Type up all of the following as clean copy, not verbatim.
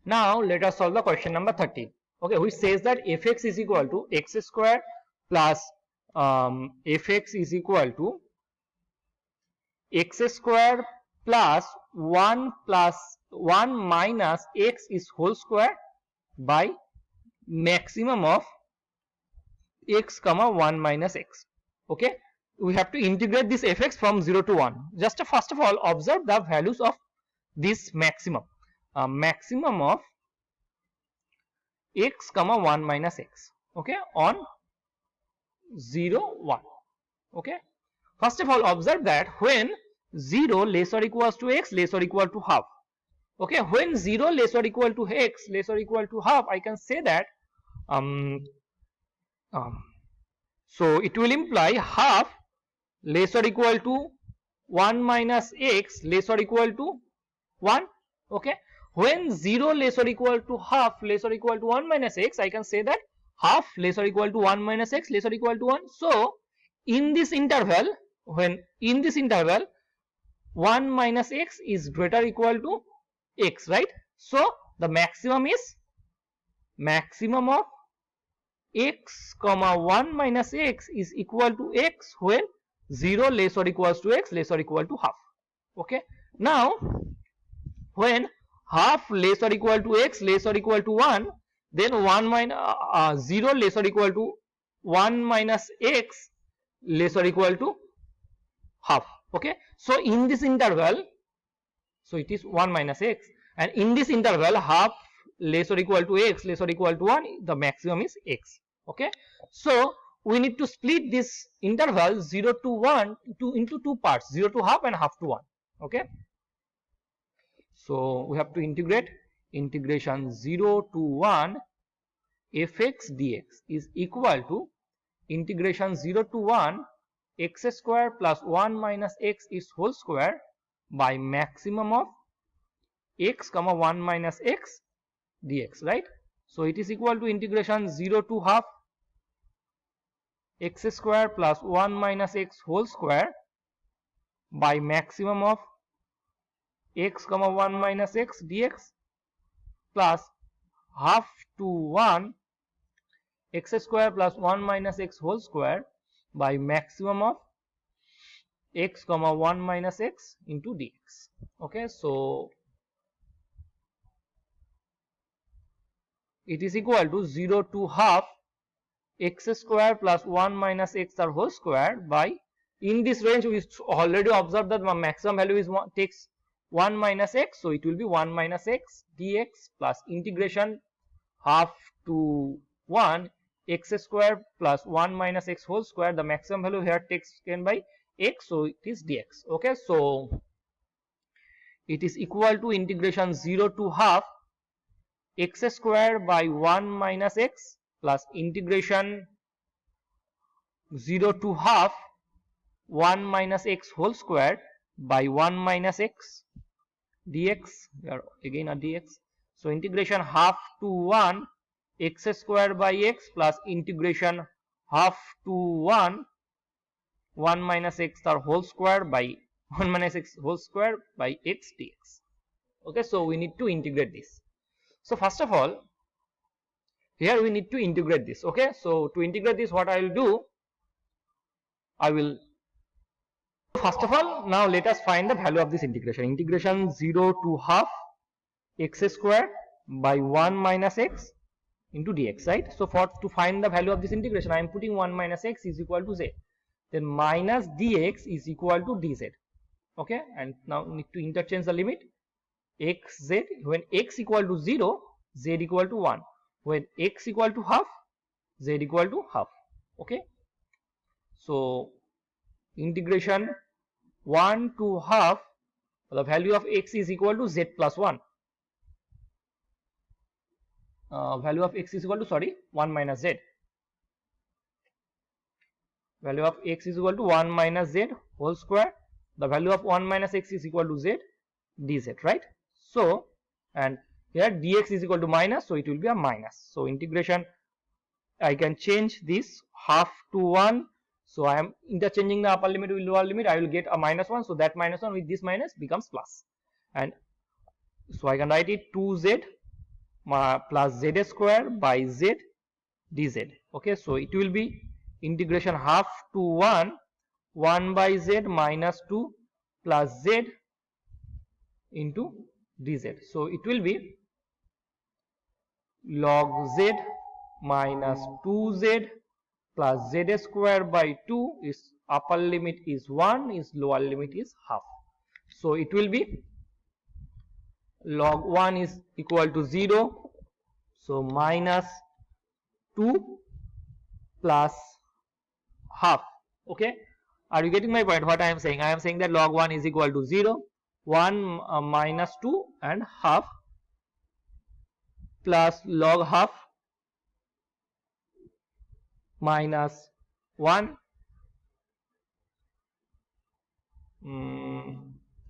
Now let us solve the question number 30. Okay, which says that fx is equal to x square plus fx is equal to x square plus 1 minus x is whole square by maximum of x comma 1 minus x. Okay, we have to integrate this fx from 0 to 1. Just first of all observe the values of this maximum. Maximum of x comma 1 minus x, okay, on 0 1. Okay, first of all observe that when 0 less or equals to x less or equal to half, okay, when 0 less or equal to x less or equal to half, I can say that so it will imply half less or equal to 1 minus x less or equal to 1. Okay, when 0 less or equal to half less or equal to 1 minus x, I can say that half less or equal to 1 minus x less or equal to 1. So in this interval, when in this interval 1 minus x is greater or equal to x, right? So the maximum is maximum of x comma 1 minus x is equal to x when 0 less or equals to x less or equal to half. Okay, now when half less or equal to x less or equal to 1, then 1 minus 0 less or equal to 1 minus x less or equal to half. Okay, so in this interval, so it is 1 minus x, and in this interval half less or equal to x less or equal to 1, the maximum is x. Okay, so we need to split this interval 0 to 1 into two parts, 0 to half and half to 1. Okay, so we have to integrate. Integration 0 to 1 fx dx is equal to integration 0 to 1 x square plus 1 minus x is whole square by maximum of x comma 1 minus x dx, right? So it is equal to integration 0 to half x square plus 1 minus x whole square by maximum of x comma 1 minus x dx plus half to 1 x square plus 1 minus x whole square by maximum of x comma 1 minus x into dx. Okay, so it is equal to 0 to half x square plus 1 minus x are whole square by, in this range we already observed that the maximum value is takes 1 minus x, so it will be 1 minus x dx plus integration half to 1 x square plus 1 minus x whole square, the maximum value here taken by x, so it is dx. Okay, so it is equal to integration 0 to half x square by 1 minus x plus integration 0 to half 1 minus x whole square by 1 minus x dx, here again a dx. So integration half to 1 x square by x plus integration half to 1 minus x star whole square by 1 minus x whole square by x dx. Okay, so we need to integrate this. So first of all here we need to integrate this. Okay, so to integrate this, what I will do, I will first of all, now let us find the value of this integration. Integration 0 to half x square by 1 minus x into dx, right? So for to find the value of this integration, I am putting 1 minus x is equal to z, then minus dx is equal to dz. Okay, and now need to interchange the limit xz. When x equal to 0, z equal to 1. When x equal to half, z equal to half. Okay, so integration 1 to half, the value of x is equal to z plus 1. Value of x is equal to 1 minus z. Value of x is equal to 1 minus z whole square. The value of 1 minus x is equal to z dz, right? So, and here dx is equal to minus, so it will be a minus. So integration, I can change this half to 1. So I am interchanging the upper limit with lower limit. I will get a minus 1. So that minus 1 with this minus becomes plus. And so I can write it 2z plus z square by z dz. Okay, so it will be integration half to 1 by z minus 2 plus z into dz. So it will be log z minus 2z plus z square by 2 is upper limit is 1, is lower limit is half. So it will be log 1 is equal to 0, so minus 2 plus half. Okay, are you getting my point? What I am saying? I am saying that log 1 is equal to 0, 1 minus 2 and half plus log half minus 1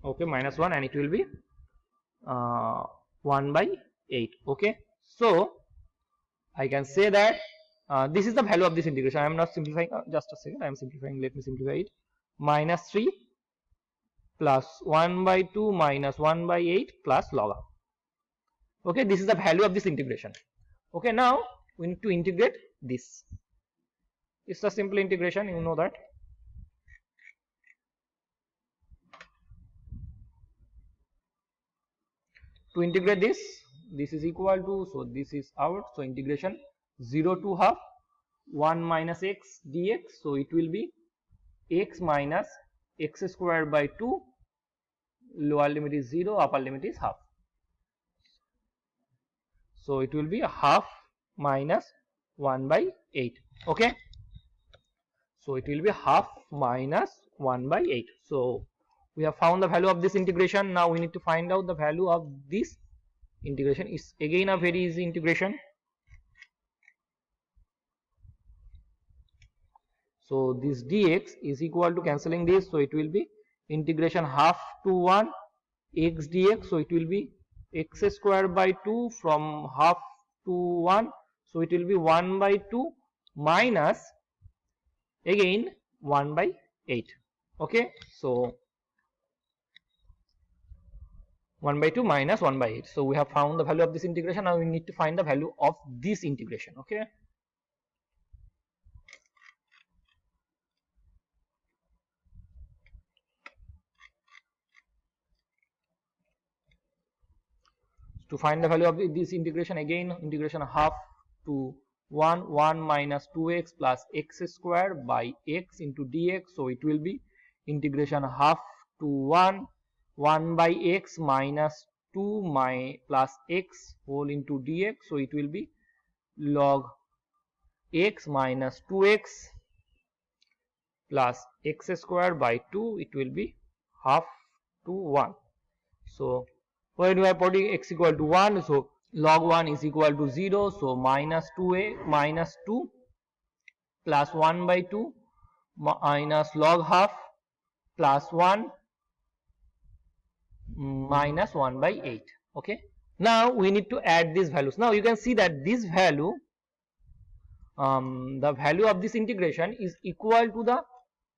okay, minus 1, and it will be 1 by 8. Okay, so I can say that this is the value of this integration. I am not simplifying, just a second, I am simplifying, let me simplify it. Minus 3 plus 1 by 2 minus 1 by 8 plus log half. Okay, this is the value of this integration. Okay, now we need to integrate this. It's a simple integration, you know that. To integrate this is equal to, so this is out, so integration 0 to half 1 minus x dx, so it will be x minus x square by 2, lower limit is 0, upper limit is half. So it will be half minus 1 by 8. Okay, so it will be half minus 1 by 8. So we have found the value of this integration. Now we need to find out the value of this integration. Is again a very easy integration. So this dx is equal to cancelling this, so it will be integration half to 1 x dx, so it will be x square by 2 from half to 1, so it will be 1 by 2 minus again 1 by 8. Okay, so 1 by 2 minus 1 by 8. So we have found the value of this integration. Now we need to find the value of this integration. Okay, to find the value of this integration, again integration half to 1 minus 2x plus x square by x into dx, so it will be integration half to 1 by x minus 2 plus x whole into dx, so it will be log x minus 2x plus x square by 2, it will be half to 1. So when we are putting x equal to 1, so log 1 is equal to 0, so minus 2 plus 1 by 2 minus log half plus 1 minus 1 by 8. Okay, now we need to add these values. Now you can see that this value, the value of this integration is equal to the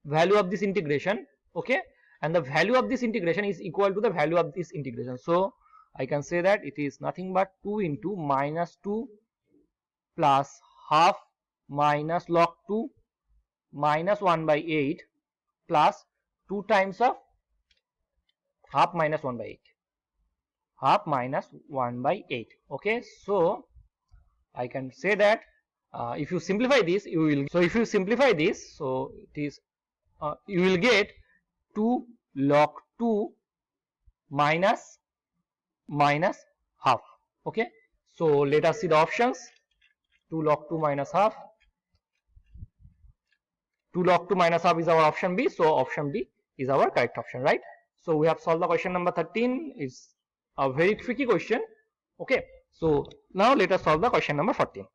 value of this integration. Okay, and the value of this integration is equal to the value of this integration. So I can say that it is nothing but 2 into minus 2 plus half minus log 2 minus 1 by 8 plus 2 times of half minus 1 by 8, half minus 1 by 8. Okay, so I can say that if you simplify this, you will, so if you simplify this, so it is you will get 2 log 2 minus half. Okay, so let us see the options. 2 log 2 minus half. 2 log 2 minus half is our option B, so option B is our correct option, right? So we have solved the question number 13. It's a very tricky question. Okay, so now let us solve the question number 14.